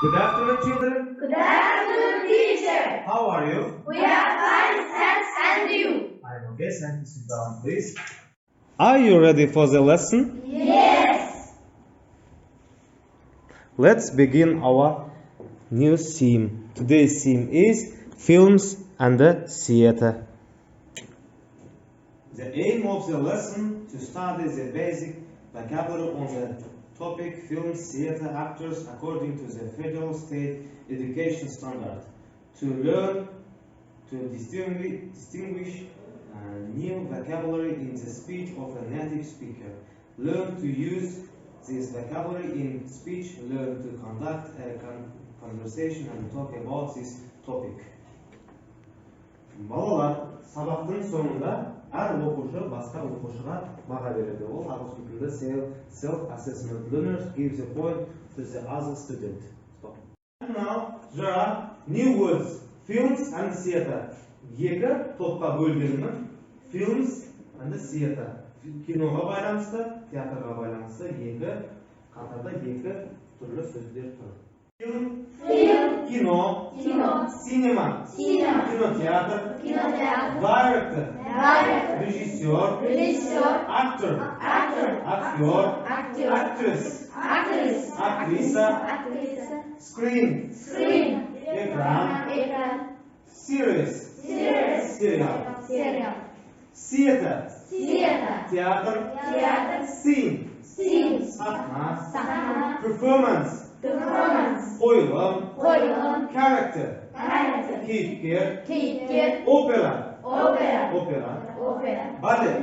Good afternoon, children. Good afternoon, teacher. How are you? We are fine, thanks, and you? I'm okay. Thank you. Sit down, please. Are you ready for the lesson? Yes. Let's begin our new theme. Today's theme is films and the theater. The aim of the lesson to study the basic vocabulary on the topic films, theater, actors according to the federal state education standard. To learn to distinguish new vocabulary in the speech of a native speaker. Learn to use this vocabulary in speech. Learn to conduct a conversation and talk about this topic. Балалар, сабақтың соңында әр оқушы басқа оқушыға баға береді. Ол ағылшын тілінде self-assessment. Learners give the point to the other student. Stop. And now there are new words, films and theater. Екі топқа бөлгенмін. Films and theater. Киноға байланысты, театрға байланысты екі қатарда екі түрлі сөздер тұр. Film, кино, cinema, кинотеатр, director, режиссер, actor, actress, актриса, screen, экран, series, сериал, theater, театр, scene, сахна, performance, қойылым, character, кейіпкер, opera, ballet,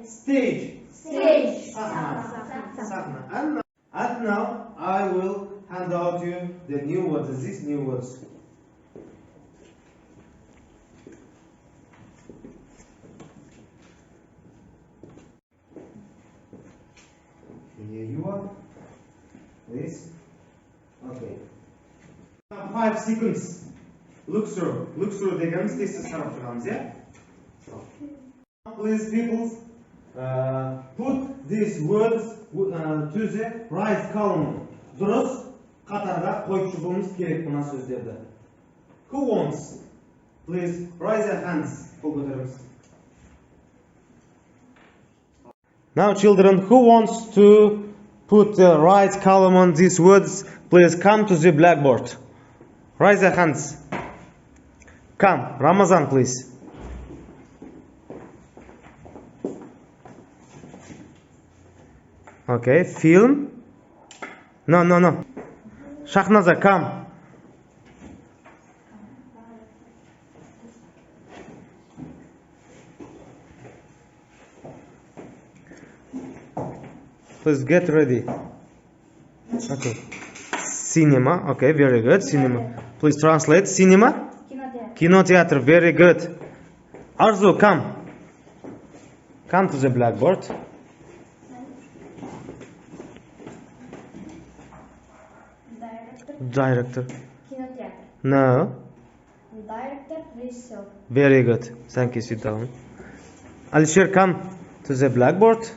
stage, сахна. And now I will hand out you the new words. These new words. Here you are. Please. Okay. 5 seconds. Look through дегеніміз тез қарап тұрғанбыз, иә? Please, people, put these words to the right column. Дұрыс қатарға қойып шығуымыз керек мына сөздерді. Who wants? Please raise your hands. Қол көтеріңіз. Now, children, who wants to put the right column on these words? Please come to the blackboard. Raise your hands. Come, Ramazan, please. Okay, film. No. Shahnaza, come. Please get ready. Okay. Cinema. Okay, very good. Cinema. Please translate. Cinema. Кинотеатр. Very good. Arzu, come. Come to the blackboard. Director. No. Director, regisseur. Very good. Thank you. Sit down. Alishir, come to the blackboard.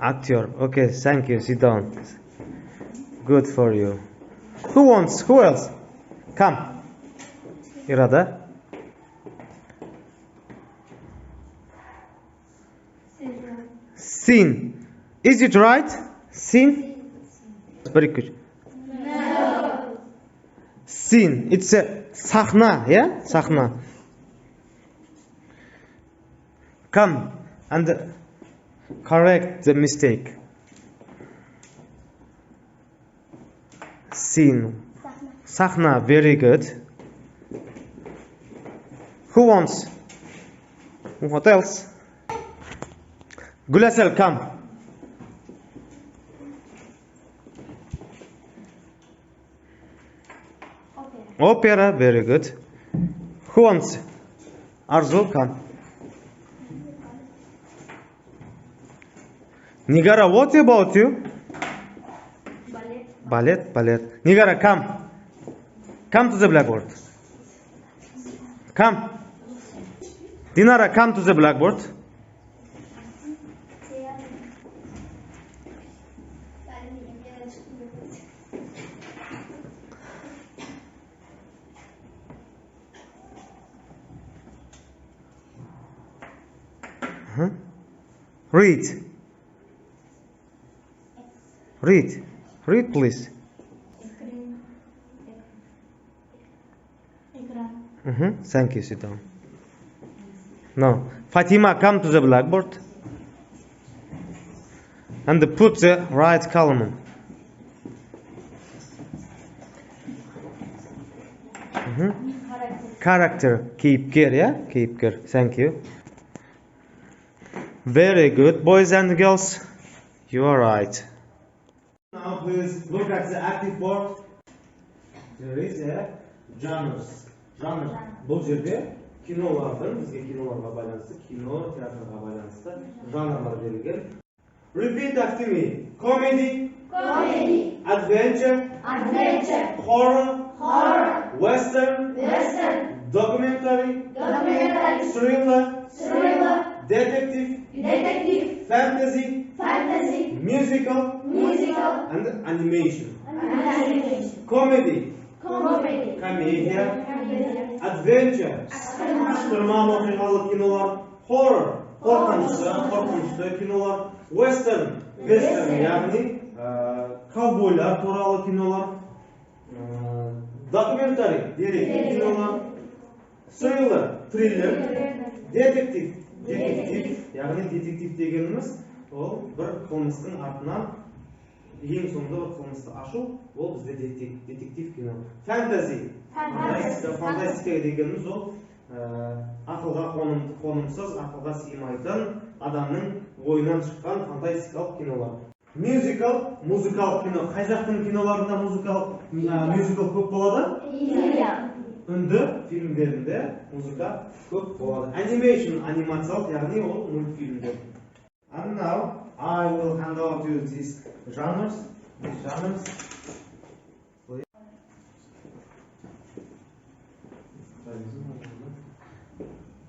Actor. Okay, thank you. Sit down. Good for you. Who wants? Who else? Come. Irada. Scene. Is it right? Scene? Very good. No. Scene. It's a sahna, yeah? Sahna. Come and correct the mistake. Scene. Sahna. Very good. Who wants? What else? Gulasel, come. Opera. Very good. Who wants? Arzu, come. Nigara, what about you? Ballet. Nigara, come. Come to the blackboard. Come. Dinara, come to the blackboard. Read. Read. Read, please. Thank you. Sit down. Now, Fatima, come to the blackboard and put the right column. Character. Keep care, yeah? Keep care. Thank you. Very good, boys and girls. You are right. Now, please look at the active board. There is a genres. Жанр. Бұл жерде кинолардың, бізге киноларға байланысты, кино, театрға байланысты жанрлар берілген. Repeat after me. Comedy. Comedy. Adventure. Adventure. Horror. Horror. Western. Western. Documentary. Documentary. Thriller. Thriller. Detective. Detective. Fantasy. Fantasy. Musical. Musical. And animation. Animation. Comedy. Comedy. Комедия. Adventure. Экстремал оқиғалы кинолар. Horror. Қорқынышты кинолар. Western. Яғни ковбойлар туралы кинолар. Documentary. Деректі кинолар. Thriller. Детектив. Яғни детектив дегеніміз ол бір қылмыстың артынан ең соңында бір қылмысты ашу, ол бізде детектив кино. Fantasy. Фантастика дегеніміз ол ақылға қонымсыз, ақылға сыймайтын адамның ойынан шыққан фантастикалық кинолар. Musical, музыкалық кино. Қай жақтың киноларында мюзикал көп болады? Үнді фильмдерінде музыка көп болады. Animation, анимациялық, яғни ол мультфильмдер. And now I will hand over to these genres.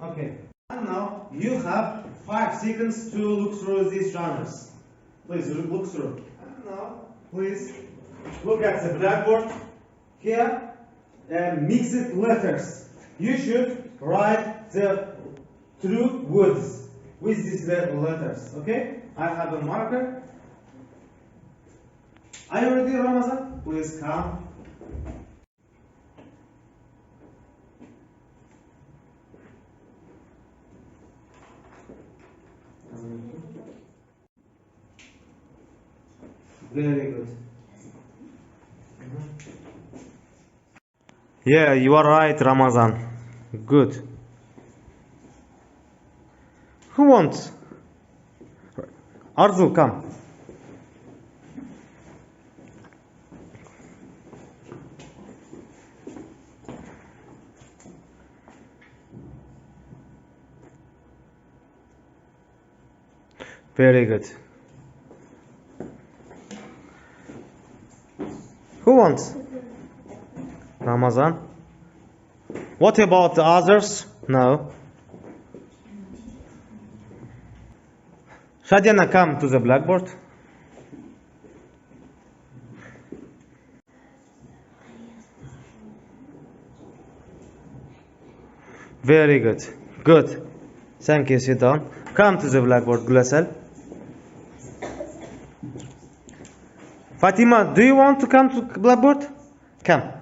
Okay. And now you have 5 seconds to look through these genres. Please look through. And now, please look at the blackboard. Here, mixed letters. You should write the true words with these letters. Okay? I have a marker. Are you ready, Ramazan? Please come. Very good. Yeah, you are right, Ramazan. Good. Who wants? Arzu, come. Very good. Who wants? Ramazan. What about the others? No. Shadiana, come to the blackboard. Very good. Good. Thank you. Sit down. Come to the blackboard, Gulasal. Fatima, do you want to come to blackboard? Come.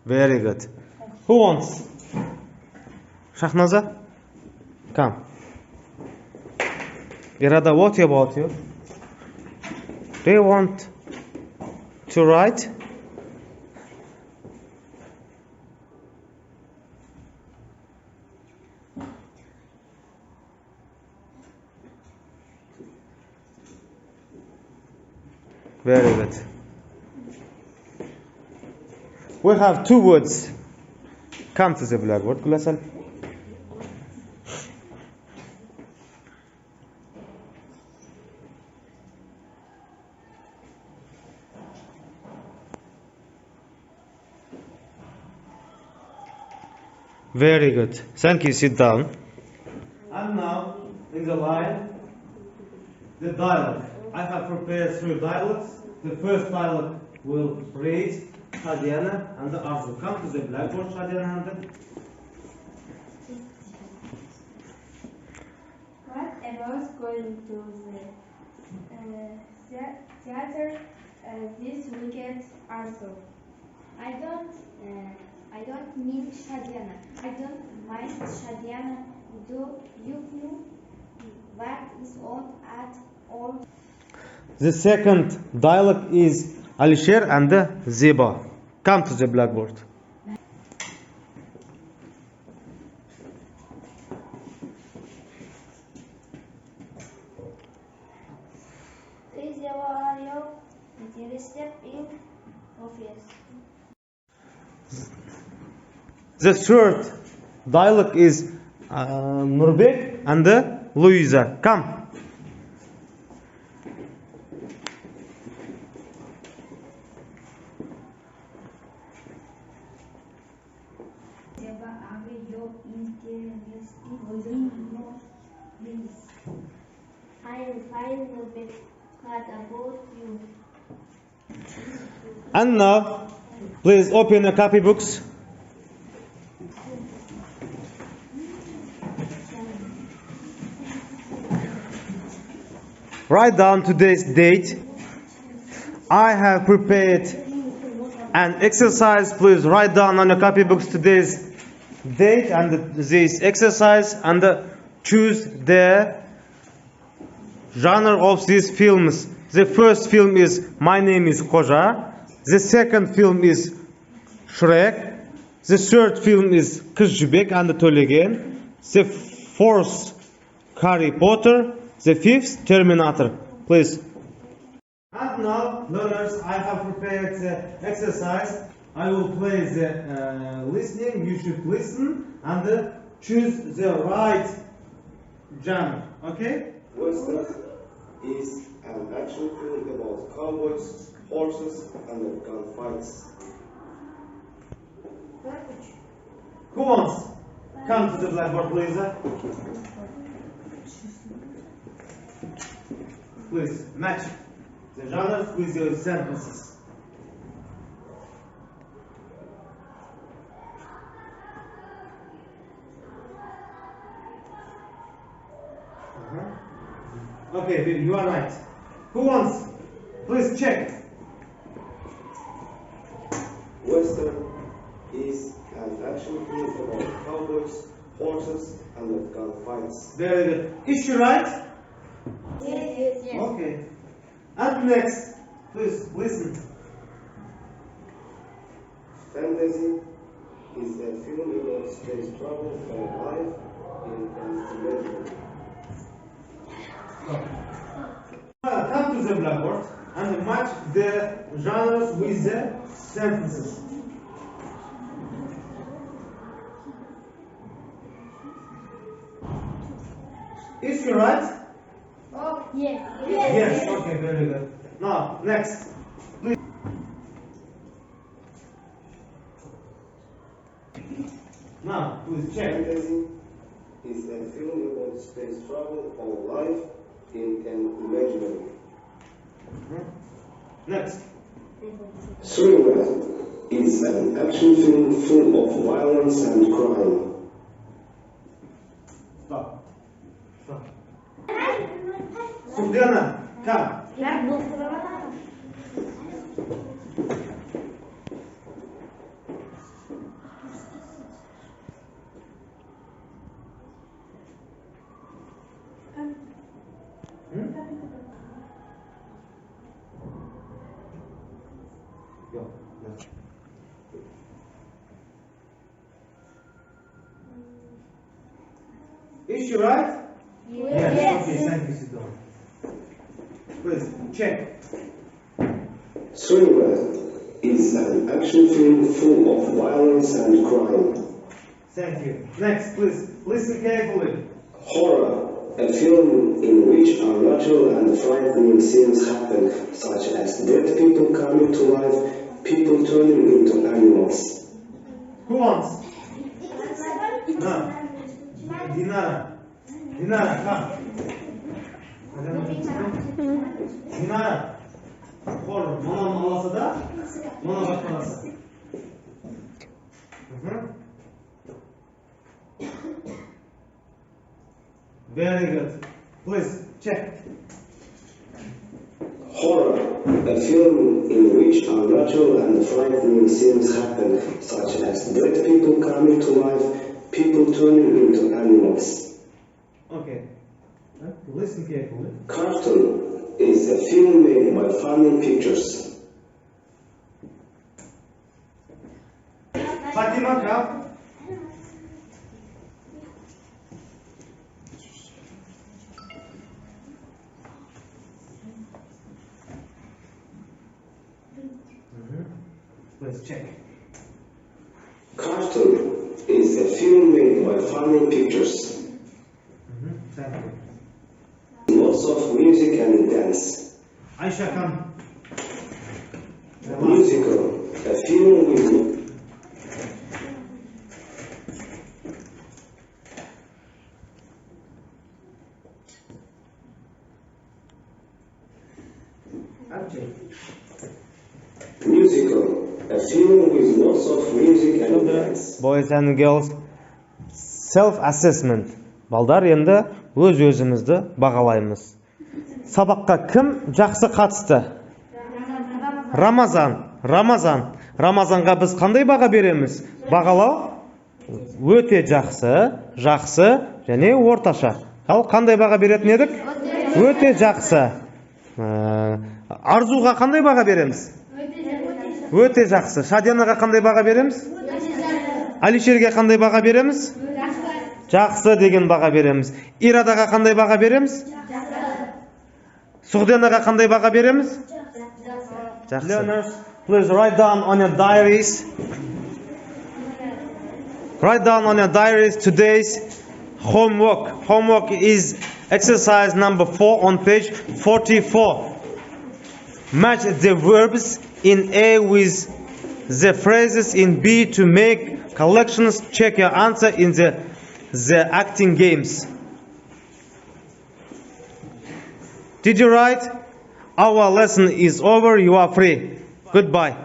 Very good. Who wants? Shahnaza? Come. Irada, what about you? Do you want to write? Very good. We have 2 words. Come to the blackboard, Gulasal. Very good. Thank you. Sit down. And now, in the line, the dialogue. I have prepared 3 dialogues. The first dialogue will read Shadiana and the Arzu. Come to the blackboard, Shadiana and What about going to the theater this weekend also? I don't mean Shadiana. I don't mind Shadiana. Do you know what is on at all? The second dialogue is Alisher and the Zeba. Come to the blackboard. Are you interested in office? The third dialogue is Nurbek and the Louisa. Come. Are you interested in office? I am fine with it. What about you? And now, please open the copybooks. Write down today's date. I have prepared an exercise. Please write down on your copybooks today's date and this exercise and choose the genre of these films. The first film is My Name is Koja. The second film is Shrek. The third film is Kız Jibek and Tölegen. The fourth, Harry Potter. The fifth, Terminator. Please. And now, learners, I have prepared the exercise. I will play the listening. You should listen and choose the right genre. Okay? Western is an action film about cowboys, horses, and gunfights. Who wants? Come to the blackboard, please. Please match the genres with your sentences. Okay, you are right. Who wants? Please check. Western is an action film about cowboys, horses, and gunfights. Very good. Is she right? Yes. Okay. And next, please listen. Fantasy is a film about space travel or life in an imaginary. Come to the blackboard and match the genres with the sentences. Is she right? Oh, yes. Yes. Okay, very good. Now, next. Please. Now, please check. Fantasy is a film about space travel or life in an imaginary. Next. Thriller is an action film full of violence and crime. Stop. Sudiana, come. Go. Yes. Is she right? Yes. Okay, thank you, sit down. Please, check. Thriller is an action film full of violence and crime. Thank you. Next, please, listen carefully. Horror, a film in which unnatural and frightening scenes happen, such as dead people coming to life, people turning into animals. Who wants? No. Dinara. Dinara, come. Динара, қор, мұнан аласы да, мұна бақаласы. Very good. Please, check. Horror, a film in which unnatural and frightening scenes happen, such as dead people coming to life, people turning into animals. Okay. Listen carefully. Cartoon is a film made by funny pictures. Fatima, come. Please check. Cartoon is a film made by funny pictures. Thank you. Lots of music and dance. Aisha, come. Musical, a film with musical, a film with lots of music and dance. Boys and girls, self-assessment. Балдар енді өз-өзімізді бағалаймыз. Сабаққа кім жақсы қатысты? Рамазанға біз қандай баға береміз? Бағалау? Өте жақсы, және орташа. Ал қандай баға беретін едік? Өте жақсы. Арзуға қандай баға береміз? Өте жақсы. Шадиянаға қандай баға береміз? Алишерге қандай баға береміз? Жақсы деген баға береміз. Ирадаға қандай баға береміз? Суғденаға қандай баға береміз? Жақсы. Learners, please write down on your diaries. Write down on your diaries today's homework. Homework is exercise number 4 on page 44. Match the verbs in A with the phrases in B to make collections. Check your answer in the acting games. Did you write? Our lesson is over. You are free. Goodbye.